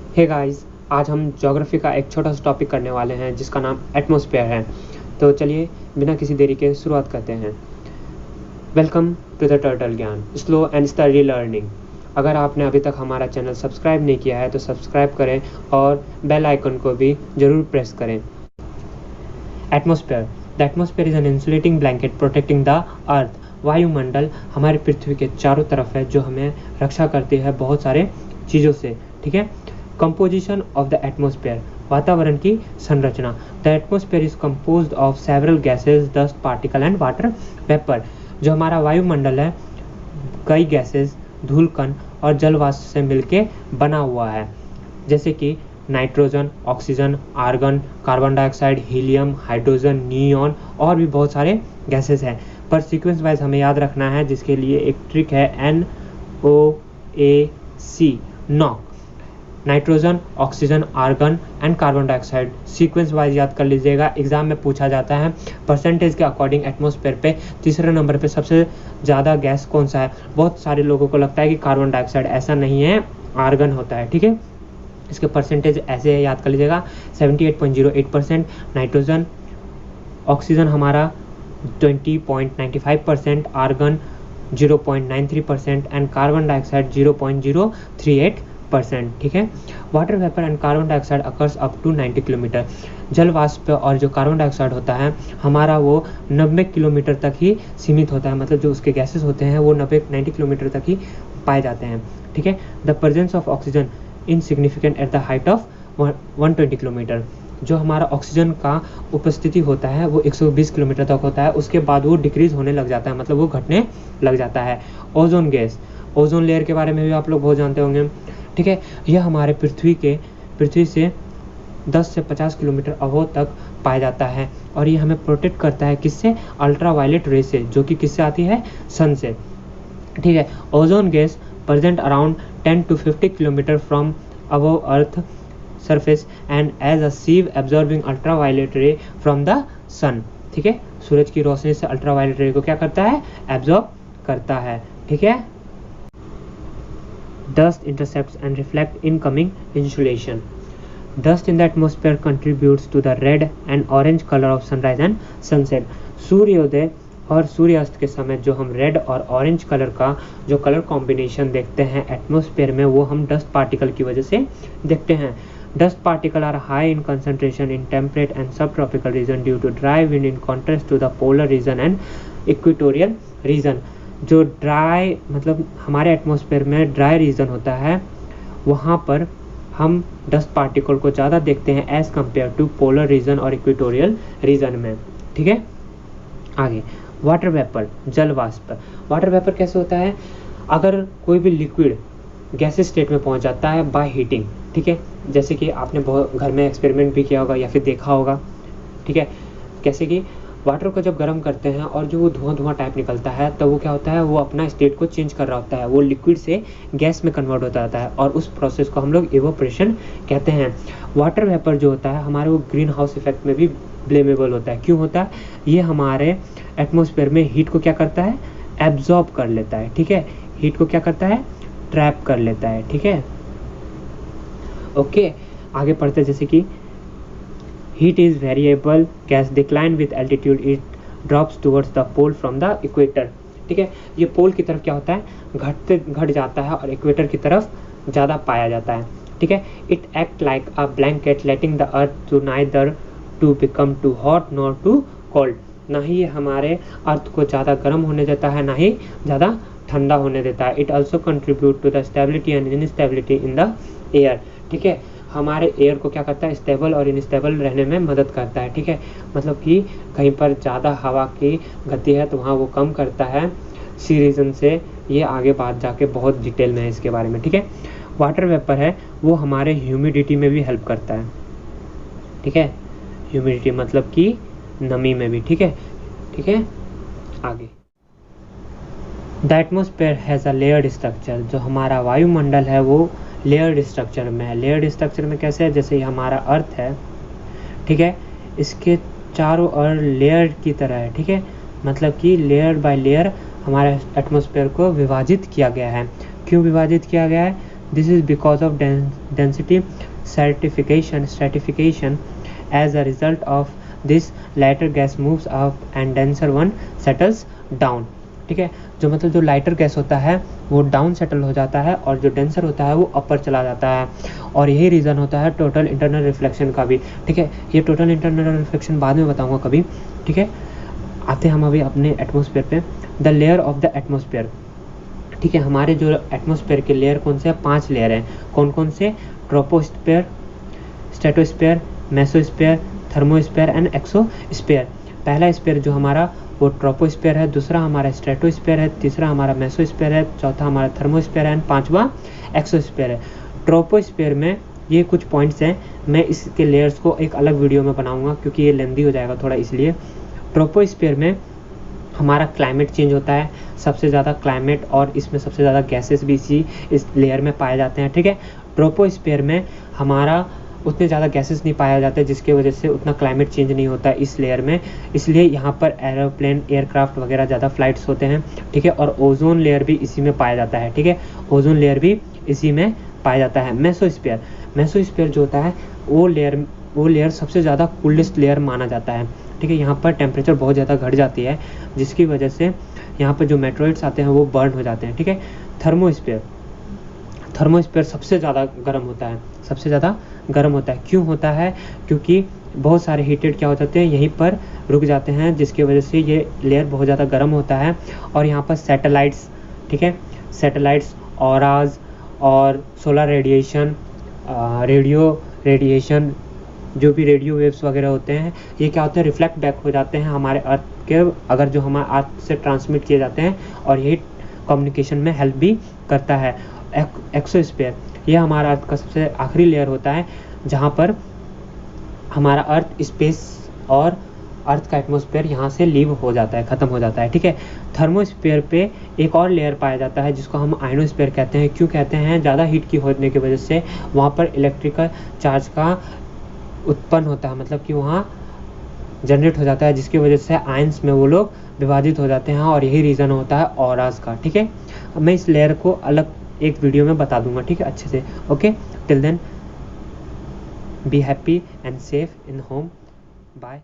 Hey guys, आज हम geography का एक छोटा सा टॉपिक करने वाले हैं जिसका नाम एटमॉस्फेयर है। तो चलिए बिना किसी देरी के शुरुआत करते हैं। वेलकम टू द टर्टल ज्ञान, स्लो एंड स्टडी लर्निंग। अगर आपने अभी तक हमारा चैनल सब्सक्राइब नहीं किया है तो सब्सक्राइब करें और बेल आइकन को भी ज़रूर प्रेस करें। Atmosphere, the atmosphere is an insulating blanket protecting the earth. वायुमंडल हमारी पृथ्वी के चारों तरफ है जो हमें रक्षा करती है बहुत सारे चीज़ों से। ठीक है। कंपोजिशन ऑफ द एटमॉस्फेयर, वातावरण की संरचना। The atmosphere is composed of several gases, dust particle and water vapour. जो हमारा वायुमंडल है कई गैसेज, धूल कण और जल वाष्प से मिलके बना हुआ है, जैसे कि nitrogen, oxygen, argon, carbon dioxide, helium, hydrogen, neon और भी बहुत सारे गैसेस हैं। पर सीक्वेंस वाइज हमें याद रखना है, जिसके लिए एक ट्रिक है NOAC, NOAC. Nitrogen, oxygen, argon and carbon dioxide sequence wise याद कर लीजिएगा, एग्जाम में पूछा जाता है। परसेंटेज के अकॉर्डिंग एटमॉस्फेयर पे तीसरे नंबर पे सबसे ज़्यादा गैस कौन सा है? बहुत सारे लोगों को लगता है कि कार्बन डाइऑक्साइड, ऐसा नहीं है, आर्गन होता है। ठीक है। इसके परसेंटेज ऐसे याद कर लीजिएगा, 78.08%, नाइट्रोजन, ऑक्सीजन हमारा 20.95%, आर्गन 0.93% एंड कार्बन डाइऑक्साइड 0.038%। ठीक है। Water vapour and carbon dioxide occurs up to 90 kilometre. जल वाष्प और जो कार्बन डाइऑक्साइड होता है हमारा वो 90 किलोमीटर तक ही सीमित होता है, मतलब जो उसके गैसेस होते हैं वो 90 किलोमीटर तक ही पाए जाते हैं। ठीक है। The presence of oxygen insignificant at the height of 120 kilometre. जो हमारा ऑक्सीजन का उपस्थिति होता है वो 120 किलोमीटर तक होता है, उसके बाद वो डिक्रीज होने लग जाता है, मतलब वो घटने लग जाता है। ओजोन गैस, ओजोन लेयर के बारे में भी आप लोग बहुत जानते होंगे। ठीक है। यह हमारे पृथ्वी से 10 से 50 किलोमीटर अबोव तक पाया जाता है और ये हमें प्रोटेक्ट करता है किससे? अल्ट्रावायलेट रे से, जो कि किससे आती है? सन से। ठीक है। Ozone gas present around 10 to 50 kilometre from above earth surface and as a sieve absorbing ultraviolet ray from the sun. ठीक है। सूरज की रोशनी से अल्ट्रावायलेट रे को क्या करता है? एब्जॉर्ब करता है। ठीक है। Dust intercepts and reflect incoming insulation. Dust in the atmosphere contributes to the red and orange color of sunrise and sunset. सूर्योदय और सूर्यास्त के समय जो हम रेड और ऑरेंज कलर का जो कलर कॉम्बिनेशन देखते हैं एटमॉस्फेयर में, वो हम डस्ट पार्टिकल की वजह से देखते हैं। Dust particles are high in concentration in temperate and subtropical region due to dry wind in contrast to the polar region and equatorial region. जो ड्राई, मतलब हमारे एटमॉस्फेयर में ड्राई रीजन होता है, वहाँ पर हम डस्ट पार्टिकल को ज़्यादा देखते हैं as compared to polar region और इक्वेटोरियल रीजन में। ठीक है। आगे वाटर वेपर, जल वाष्प। वाटर वेपर कैसे होता है? अगर कोई भी लिक्विड गैसेस स्टेट में पहुंच जाता है बाय हीटिंग। ठीक है। जैसे कि आपने बहुत घर में एक्सपेरिमेंट भी किया होगा या फिर देखा होगा। ठीक है। कैसे कि वाटर को जब गर्म करते हैं और जो वो धुआं टाइप निकलता है, तो वो क्या होता है? वो अपना स्टेट को चेंज कर रहा होता है, वो लिक्विड से गैस में कन्वर्ट होता रहता है और उस प्रोसेस को हम लोग इवोपरेशन कहते हैं। वाटर वेपर जो होता है हमारे वो ग्रीन हाउस इफेक्ट में भी ब्लेमेबल होता है। क्यों होता है? ये हमारे एटमॉस्फेयर में हीट को क्या करता है? एब्जॉर्ब कर लेता है। ठीक है। हीट को क्या करता है? ट्रैप कर लेता है। ठीक है। ओके, आगे पढ़ते हैं। जैसे कि heat is variable gas decline with altitude, it drops towards the pole from the equator. ठीक है। ये पोल की तरफ क्या होता है? घट जाता है और इक्वेटर की तरफ ज़्यादा पाया जाता है। ठीक है। It act like a blanket letting the earth to neither to become too hot nor too cold. ना ही ये हमारे अर्थ को ज़्यादा गर्म होने देता है, ना ही ज़्यादा ठंडा होने देता है। It also contribute to the stability and instability in the air. ठीक है। हमारे एयर को क्या करता है? स्टेबल और इनस्टेबल रहने में मदद करता है। ठीक है। मतलब कि कहीं पर ज़्यादा हवा की गति है तो वहाँ वो कम करता है सी रीजन से। ये आगे बात जाके बहुत डिटेल में है इसके बारे में। ठीक है। वाटर वेपर है वो हमारे ह्यूमिडिटी में भी हेल्प करता है। ठीक है। ह्यूमिडिटी मतलब कि नमी में भी। ठीक है। ठीक है। आगे the atmosphere has a layered structure. जो हमारा वायुमंडल है वो लेयर्ड स्ट्रक्चर में है। लेयर्ड स्ट्रक्चर में कैसे है? जैसे हमारा अर्थ है, ठीक है, इसके चारों ओर लेयर की तरह है। ठीक है। मतलब कि लेयर बाय लेयर हमारे एटमॉस्फेयर को विभाजित किया गया है। क्यों विभाजित किया गया है? This is because of density stratification. As a result of this, lighter gas moves up and denser one settles down. ठीक है, जो मतलब जो लाइटर गैस होता है वो डाउन सेटल हो जाता है और जो डेंसर होता है वो अपर चला जाता है, और यही रीज़न होता है टोटल इंटरनल रिफ्लेक्शन का भी। ठीक है, ये टोटल इंटरनल रिफ्लेक्शन बाद में बताऊंगा कभी। ठीक है, आते हैं हम अभी अपने एटमॉस्फेयर पे। The layer of the atmosphere. ठीक है, हमारे जो एटमॉस्फेयर के लेयर कौन से हैं? 5 लेयर हैं। कौन कौन से? Troposphere, stratosphere, mesosphere, thermosphere and exosphere. पहला स्फेयर जो हमारा वो ट्रोपोस्फेयर है, दूसरा हमारा स्ट्रेटोस्फेयर है, तीसरा हमारा मेसोस्फेयर है, चौथा हमारा थर्मोस्फेयर है एंड पांचवा एक्सोस्फेयर है। ट्रोपोस्फेयर में ये कुछ पॉइंट्स हैं, मैं इसके लेयर्स को एक अलग वीडियो में बनाऊंगा क्योंकि ये लेंदी हो जाएगा थोड़ा, इसलिए। ट्रोपोस्फेयर में हमारा क्लाइमेट चेंज होता है, सबसे ज़्यादा क्लाइमेट और इसमें सबसे ज़्यादा गैसेस भी इस लेयर में पाए जाते हैं। ठीक है, ट्रोपोस्फेयर में हमारा उतने ज़्यादा गैसेस नहीं पाया जाते जिसकी वजह से उतना क्लाइमेट चेंज नहीं होता इस लेयर में, इसलिए यहाँ पर एरोप्लेन, एयरक्राफ्ट वगैरह ज़्यादा फ्लाइट्स होते हैं। ठीक है, और ओजोन लेयर भी इसी में पाया जाता है। ठीक है, ओजोन लेयर भी इसी में पाया जाता है। मेसोस्फेयर जो होता है वो लेयर सबसे ज़्यादा कूलेस्ट लेयर माना जाता है। ठीक है, यहाँ पर टेम्परेचर बहुत ज़्यादा घट जाती है जिसकी वजह से यहाँ पर जो मेटेरोइड्स आते हैं वो बर्न हो जाते हैं। ठीक है, थर्मोस्फेयर सबसे ज़्यादा गर्म होता है, सबसे ज़्यादा गर्म होता है। क्यों होता है? क्योंकि बहुत सारे हीटेड क्या हो जाते हैं यहीं पर रुक जाते हैं जिसकी वजह से ये लेयर बहुत ज़्यादा गर्म होता है। और यहाँ पर सैटेलाइट्स, ठीक है, सैटेलाइट्स, ऑराज और सोलर रेडिएशन, रेडिएशन जो भी रेडियो वेव्स वगैरह होते हैं ये क्या होते हैं? रिफ्लेक्ट बैक हो जाते हैं हमारे अर्थ के, अगर जो हमारे अर्थ से ट्रांसमिट किए जाते हैं, और यही कम्युनिकेशन में हेल्प भी करता है। एक्सोस्फेयर ये हमारा अर्थ का सबसे आखिरी लेयर होता है जहाँ पर हमारा अर्थ स्पेस और अर्थ का एटमॉस्फेयर यहाँ से लीव हो जाता है, ख़त्म हो जाता है। ठीक है, थर्मोस्फेयर पे एक और लेयर पाया जाता है जिसको हम आयनोस्फेयर कहते हैं। क्यों कहते हैं? ज़्यादा हीट की होने की वजह से वहाँ पर इलेक्ट्रिकल चार्ज का उत्पन्न होता है, मतलब कि वहाँ जनरेट हो जाता है जिसकी वजह से आयंस में वो लोग विभाजित हो जाते हैं, और यही रीज़न होता है ऑरास का। ठीक है, मैं इस लेयर को अलग एक वीडियो में बता दूंगा, ठीक है, अच्छे से। Okay, till then be happy and safe in home, bye.